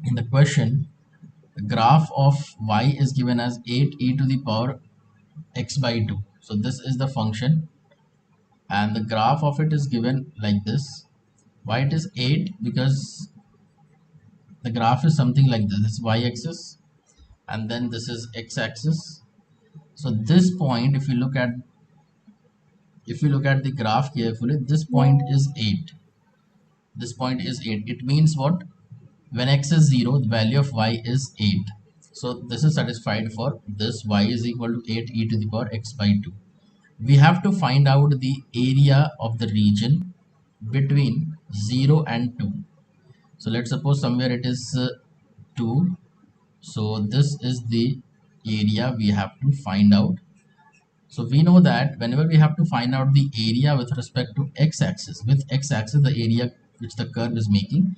In the question, the graph of y is given as 8e to the power x by 2. So this is the function, and the graph of it is given like this. Why it is 8? Because the graph is something like this. This is y-axis, and then this is x-axis. So this point, if you look at the graph carefully, this point is 8. This point is 8. It means what? When x is 0, the value of y is 8. So this is satisfied for this. Y is equal to 8 e to the power x by 2. We have to find out the area of the region between 0 and 2. So let's suppose somewhere it is 2. So this is the area we have to find out. So we know that whenever we have to find out the area with respect to x-axis, with x-axis the area which the curve is making.